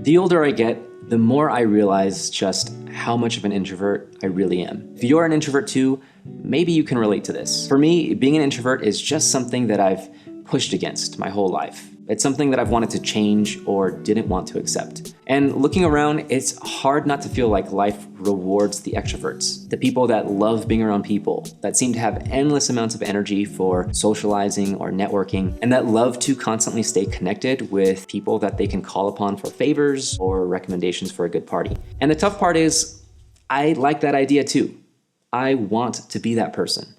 The older I get, the more I realize just how much of an introvert I really am. If you're an introvert too, maybe you can relate to this. For me, being an introvert is just something that I've pushed against my whole life. It's something that I've wanted to change or didn't want to accept. And looking around, it's hard not to feel like life rewards the extroverts, the people that love being around people, that seem to have endless amounts of energy for socializing or networking, and that love to constantly stay connected with people that they can call upon for favors or recommendations for a good party. And the tough part is, I like that idea too. I want to be that person.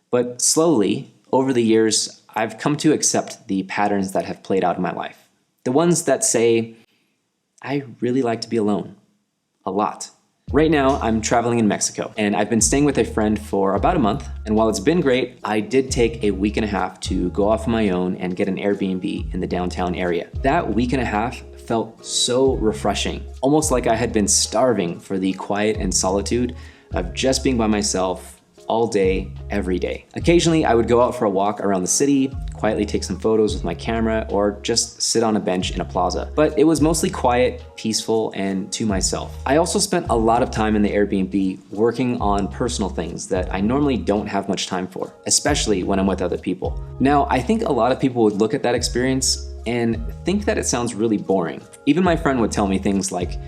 But slowly, over the years, I've come to accept the patterns that have played out in my life. The ones that say, I really like to be alone. A lot. Right now, I'm traveling in Mexico, and I've been staying with a friend for about a month. And while it's been great, I did take a week and a half to go off on my own and get an Airbnb in the downtown area. That week and a half felt so refreshing, almost like I had been starving for the quiet and solitude of just being by myself all day, every day. Occasionally, I would go out for a walk around the city, quietly take some photos with my camera, or just sit on a bench in a plaza. But it was mostly quiet, peaceful, and to myself. I also spent a lot of time in the Airbnb working on personal things that I normally don't have much time for, especially when I'm with other people. Now, I think a lot of people would look at that experience and think that it sounds really boring. Even my friend would tell me things like,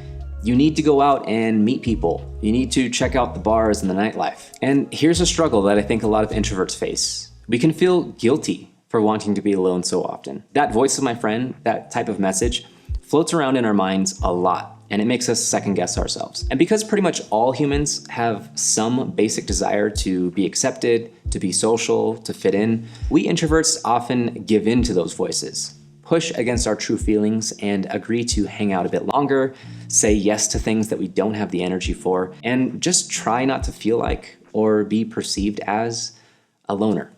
you need to go out and meet people. You need to check out the bars and the nightlife. And here's a struggle that I think a lot of introverts face. We can feel guilty for wanting to be alone so often. That voice of my friend, that type of message, floats around in our minds a lot, and it makes us second guess ourselves. And because pretty much all humans have some basic desire to be accepted, to be social, to fit in, we introverts often give in to those voices, push against our true feelings, and agree to hang out a bit longer, say yes to things that we don't have the energy for, and just try not to feel like or be perceived as a loner.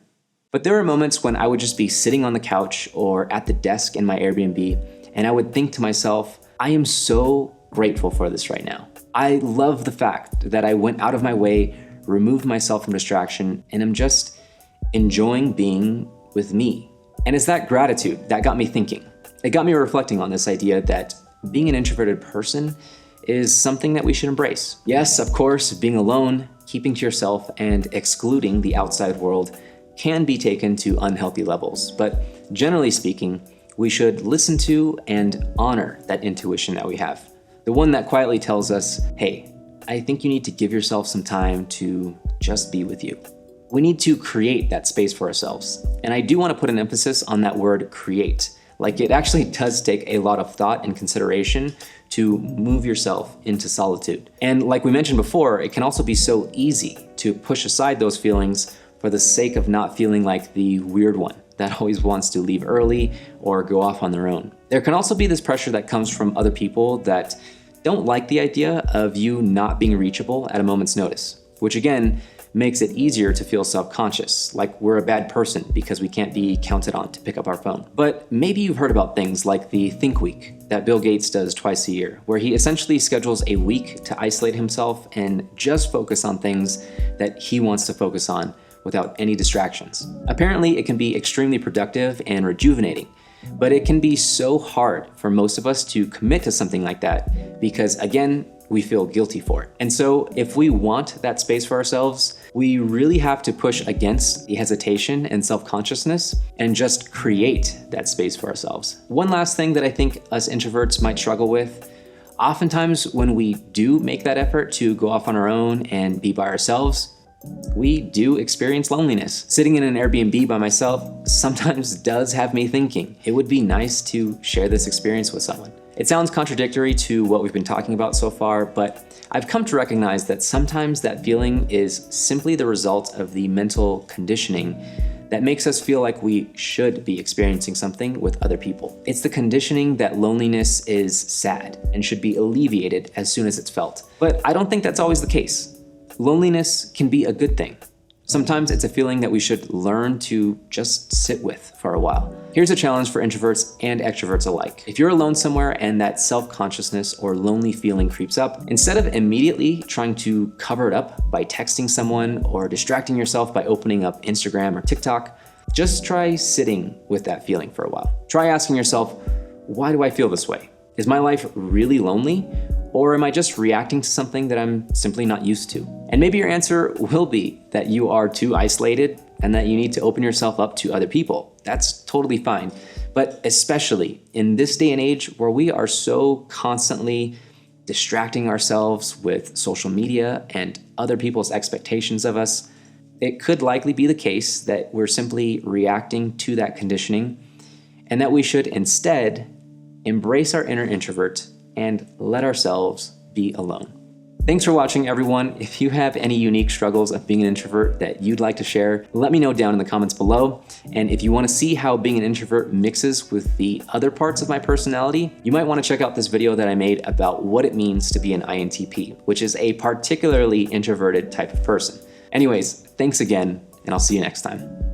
But there are moments when I would just be sitting on the couch or at the desk in my Airbnb, and I would think to myself, I am so grateful for this right now. I love the fact that I went out of my way, removed myself from distraction, and I'm just enjoying being with me. And it's that gratitude that got me thinking. It got me reflecting on this idea that being an introverted person is something that we should embrace. Yes, of course, being alone, keeping to yourself, and excluding the outside world can be taken to unhealthy levels. But generally speaking, we should listen to and honor that intuition that we have. The one that quietly tells us, hey, I think you need to give yourself some time to just be with you. We need to create that space for ourselves. And I do want to put an emphasis on that word create. Like, it actually does take a lot of thought and consideration to move yourself into solitude. And like we mentioned before, it can also be so easy to push aside those feelings for the sake of not feeling like the weird one that always wants to leave early or go off on their own. There can also be this pressure that comes from other people that don't like the idea of you not being reachable at a moment's notice, which again, makes it easier to feel self-conscious, like we're a bad person because we can't be counted on to pick up our phone. But maybe you've heard about things like the Think Week that Bill Gates does twice a year, where he essentially schedules a week to isolate himself and just focus on things that he wants to focus on without any distractions. Apparently, it can be extremely productive and rejuvenating, but it can be so hard for most of us to commit to something like that because, again, we feel guilty for it. And so if we want that space for ourselves, we really have to push against the hesitation and self-consciousness and just create that space for ourselves. One last thing that I think us introverts might struggle with, oftentimes when we do make that effort to go off on our own and be by ourselves, we do experience loneliness. Sitting in an Airbnb by myself sometimes does have me thinking, it would be nice to share this experience with someone. It sounds contradictory to what we've been talking about so far, but I've come to recognize that sometimes that feeling is simply the result of the mental conditioning that makes us feel like we should be experiencing something with other people. It's the conditioning that loneliness is sad and should be alleviated as soon as it's felt. But I don't think that's always the case. Loneliness can be a good thing. Sometimes it's a feeling that we should learn to just sit with for a while. Here's a challenge for introverts and extroverts alike. If you're alone somewhere and that self-consciousness or lonely feeling creeps up, instead of immediately trying to cover it up by texting someone or distracting yourself by opening up Instagram or TikTok, just try sitting with that feeling for a while. Try asking yourself, why do I feel this way? Is my life really lonely? Or am I just reacting to something that I'm simply not used to? And maybe your answer will be that you are too isolated and that you need to open yourself up to other people. That's totally fine. But especially in this day and age where we are so constantly distracting ourselves with social media and other people's expectations of us, it could likely be the case that we're simply reacting to that conditioning and that we should instead embrace our inner introvert and let ourselves be alone. Thanks for watching, everyone. If you have any unique struggles of being an introvert that you'd like to share, let me know down in the comments below. And if you want to see how being an introvert mixes with the other parts of my personality, you might want to check out this video that I made about what it means to be an INTP, which is a particularly introverted type of person. Anyways, thanks again, and I'll see you next time.